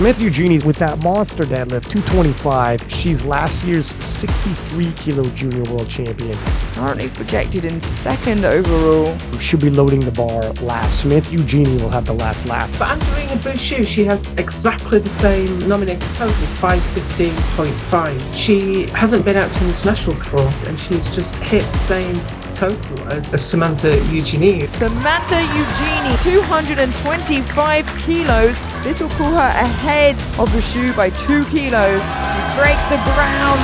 Samantha Eugenie with that monster deadlift, 225. She's last year's 63 kilo junior world champion. Currently projected in second overall. She'll be loading the bar last. Samantha Eugenie will have the last laugh. For Andorina Bouchoux, she has exactly the same nominated total, 515.5. She hasn't been out to international before, and she's just hit the same total as Samantha Eugenie. Samantha Eugenie, 225 kilos. This will pull her ahead of Bouchoux by 2 kilos. She breaks the ground.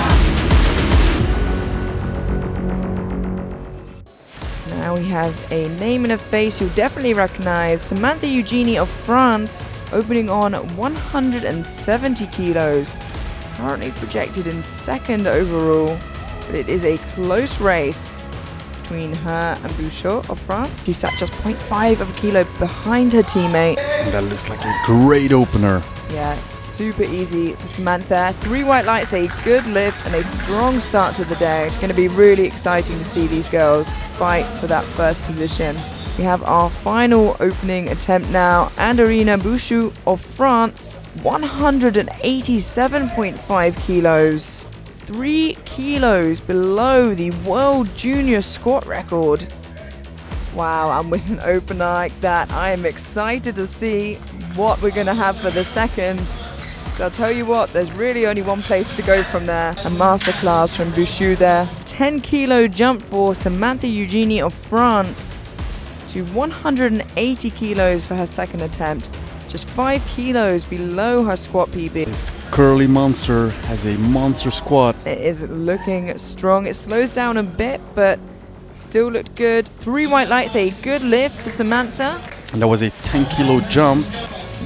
Now we have a name and a face you'll definitely recognize. Samantha Eugenie of France, opening on 170 kilos. Currently projected in second overall, but it is a close race between her and Bouchoux of France, who sat just 0.5 of a kilo behind her teammate. And that looks like a great opener. Yeah, super easy for Samantha. 3 white lights, a good lift, and a strong start to the day. It's going to be really exciting to see these girls fight for that first position. We have our final opening attempt now. Andorina Bouchoux of France, 187.5 kilos. 3 kilos below the World Junior squat record. Wow, and with an opener like that, I am excited to see what we're going to have for the second. So I'll tell you what, there's really only one place to go from there. A masterclass from Bouchoux there. 10 kilo jump for Samantha Eugenie of France to 180 kilos for her second attempt. Just 5 kilos below her squat PB. This curly monster has a monster squat. It is looking strong. It slows down a bit, but still looked good. 3 white lights, a good lift for Samantha. And that was a 10 kilo jump.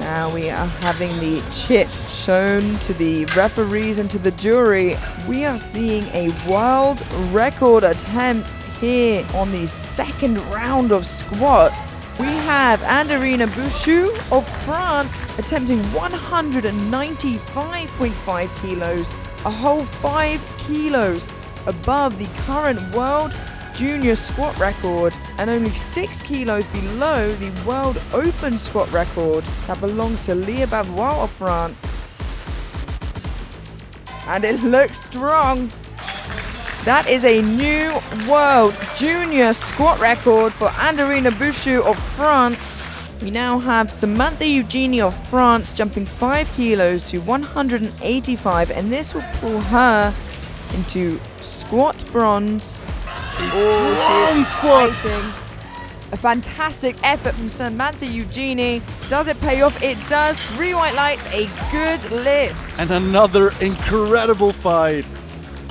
Now we are having the chips shown to the referees and to the jury. We are seeing a world record attempt here on the second round of squats. We have Andorina Bouchoux of France attempting 195.5 kilos, a whole 5 kilos above the current world junior squat record, and only 6 kilos below the world open squat record that belongs to Leah Bavois of France. And it looks strong. That is a new world junior squat record for Andorina Bouchoux of France. We now have Samantha Eugenie of France jumping 5 kilos to 185, and this will pull her into squat bronze. She is fighting. A fantastic effort from Samantha Eugenie. Does it pay off? It does. 3 white lights, a good lift. And another incredible fight.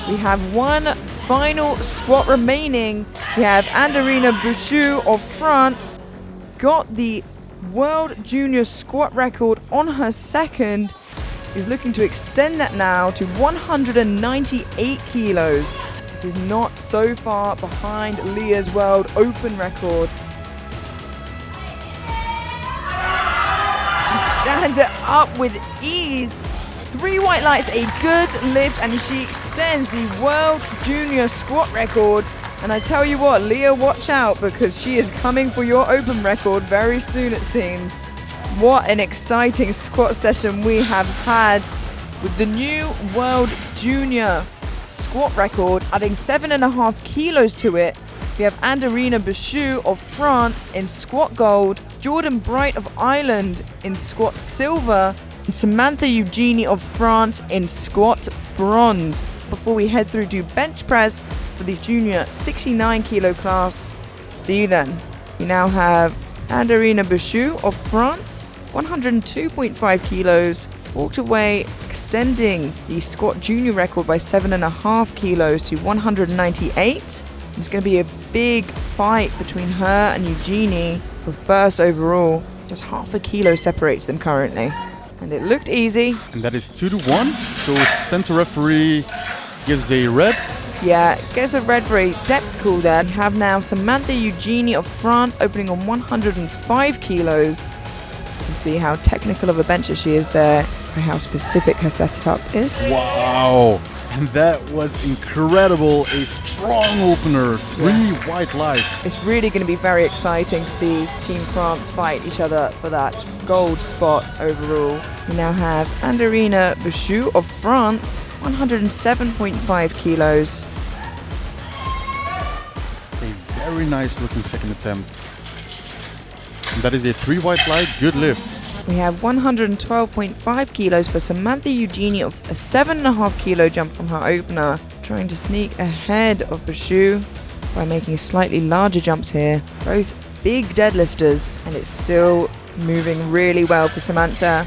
We have one final squat remaining. We have Andorina Bouchoux of France. Got the World Junior squat record on her second. Is looking to extend that now to 198 kilos. This is not so far behind Leah's World Open record. She stands it up with ease. 3 white lights, a good lift, and she extends the World Junior squat record. And I tell you what, Leah, watch out, because she is coming for your open record very soon, it seems. What an exciting squat session we have had with the new World Junior squat record, adding 7.5 kilos to it. We have Andorina Bouchoux of France in squat gold, Jordan Bright of Ireland in squat silver, and Samantha Eugenie of France in squat bronze. Before we head through to bench press for the junior 69 kilo class. See you then. We now have Andorina Bouchoux of France, 102.5 kilos, walked away, extending the squat junior record by 7.5 kilos to 198. It's going to be a big fight between her and Eugenie for first overall. Just 0.5 kilo separates them currently. And it looked easy. And that is 2-1. So center referee gives a red. Yeah, gets a red for a depth call there. We have now Samantha Eugenie of France opening on 105 kilos. You can see how technical of a bencher she is there, and how specific her setup is. Wow. And that was incredible. A strong opener. 3 white lights. It's really going to be very exciting to see Team France fight each other for that gold spot overall. We now have Andorina Bouchoux of France, 107.5 kilos. A very nice looking second attempt. And that is a 3 white light, good lift. We have 112.5 kilos for Samantha Eugenie of a 7.5 kilo jump from her opener, trying to sneak ahead of Bouchoux by making slightly larger jumps here. Both big deadlifters, and it's still moving really well for Samantha.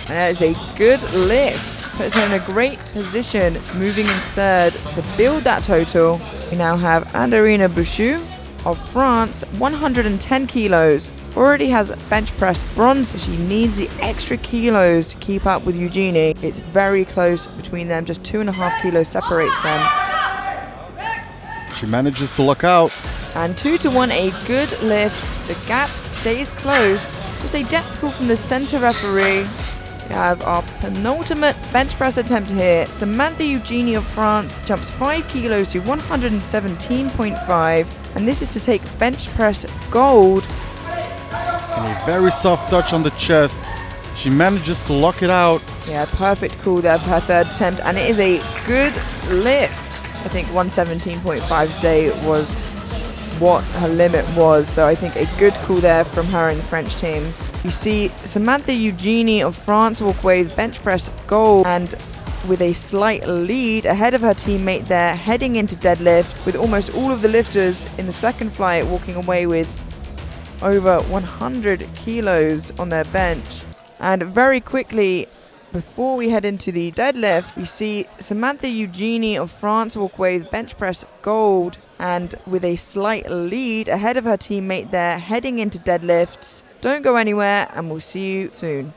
And that is a good lift. Puts her in a great position moving into third to build that total. We now have Andorina Bouchoux of France, 110 kilos. Already has bench press bronze. She needs the extra kilos to keep up with Eugenie. It's very close between them, just 2.5 kilos separates them. She manages to lock out. And 2-1, a good lift. The gap stays close. Just a depth call from the center referee. We have our penultimate bench press attempt here. Samantha Eugenie of France jumps 5 kilos to 117.5. And this is to take bench press gold. And a very soft touch on the chest. She manages to lock it out. Yeah, perfect call there for her third attempt. And it is a good lift. I think 117.5 today was what her limit was. So I think a good call there from her and the French team. You see Samantha Eugenie of France walk away with bench press gold and with a slight lead ahead of her teammate there, heading into deadlift, with almost all of the lifters in the second flight walking away with over 100 kilos on their bench. And very quickly, before we head into the deadlift, we see Samantha Eugenie of France walk away with bench press gold and with a slight lead ahead of her teammate there, heading into deadlifts. Don't go anywhere, and we'll see you soon.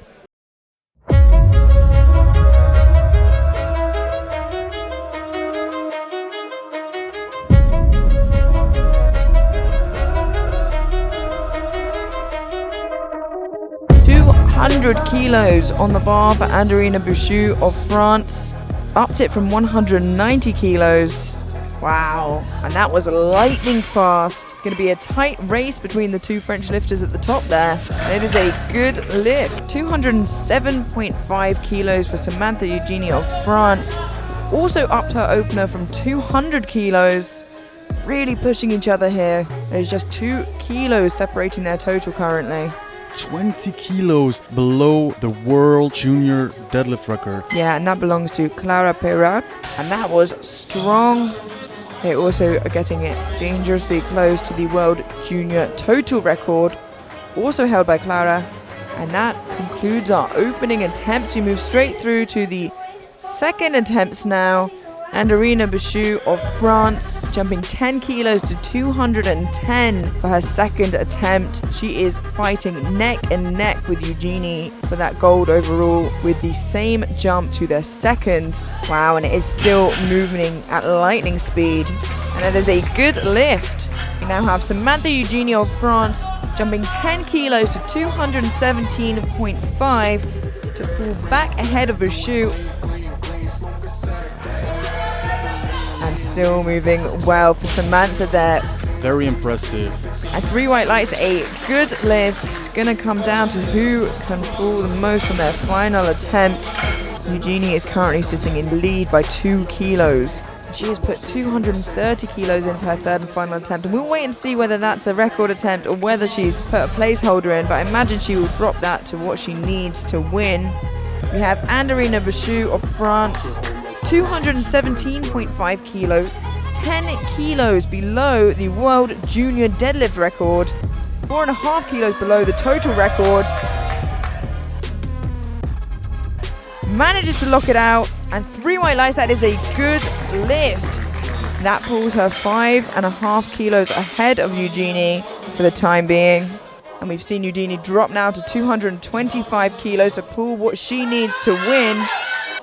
Kilos on the bar for Andorina Bouchoux of France. Upped it from 190 kilos. Wow, and that was lightning fast. It's going to be a tight race between the two French lifters at the top there. And it is a good lift. 207.5 kilos for Samantha Eugenie of France. Also upped her opener from 200 kilos. Really pushing each other here. There's just 2 kilos separating their total currently. 20 kilos below the World Junior Deadlift record. Yeah, and that belongs to Clara Perard. And that was strong. They also are getting it dangerously close to the World Junior total record, also held by Clara. And that concludes our opening attempts. We move straight through to the second attempts now. Andorina Bouchoux of France jumping 10 kilos to 210 for her second attempt. She is fighting neck and neck with Eugenie for that gold overall with the same jump to their second. Wow, and it is still moving at lightning speed. And it is a good lift. We now have Samantha Eugenie of France jumping 10 kilos to 217.5 to fall back ahead of Bouchoux. And still moving well for Samantha there. Very impressive. And 3 white lights, a good lift. It's going to come down to who can pull the most on their final attempt. Eugenie is currently sitting in lead by 2 kilos. She has put 230 kilos in for her third and final attempt. And we'll wait and see whether that's a record attempt or whether she's put a placeholder in. But I imagine she will drop that to what she needs to win. We have Andorina Bouchoux of France. 217.5 kilos, 10 kilos below the World Junior Deadlift record, 4.5 kilos below the total record. Manages to lock it out, and 3 white lights. That is a good lift. That pulls her 5.5 kilos ahead of Eugenie for the time being. And we've seen Eugenie drop now to 225 kilos to pull what she needs to win.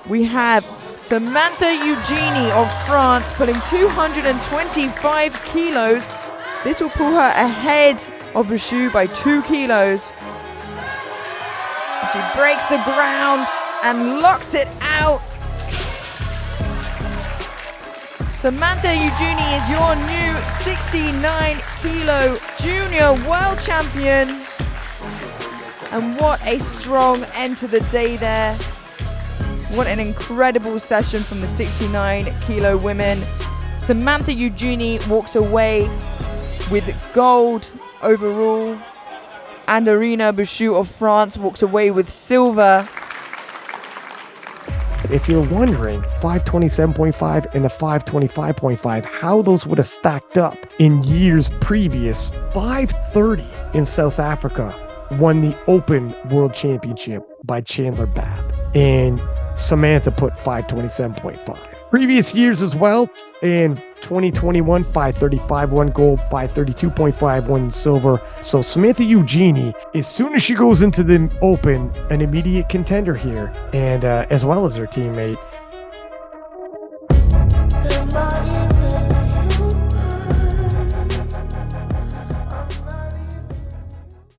We have Samantha Eugenie of France pulling 225 kilos. This will pull her ahead of Bouchoux by 2 kilos. She breaks the ground and locks it out. Samantha Eugenie is your new 69 kilo junior world champion. And what a strong end to the day there. What an incredible session from the 69 kilo women. Samantha Eugenie walks away with gold overall. Andorina Bouchoux of France walks away with silver. If you're wondering, 527.5 and the 525.5, how those would have stacked up in years previous, 530 in South Africa won the Open World Championship by Chandler Babb. And Samantha put 527.5. Previous years as well, in 2021, 535 won gold, 532.5 won silver. So Samantha Eugenie, as soon as she goes into the Open, an immediate contender here, and as well as her teammate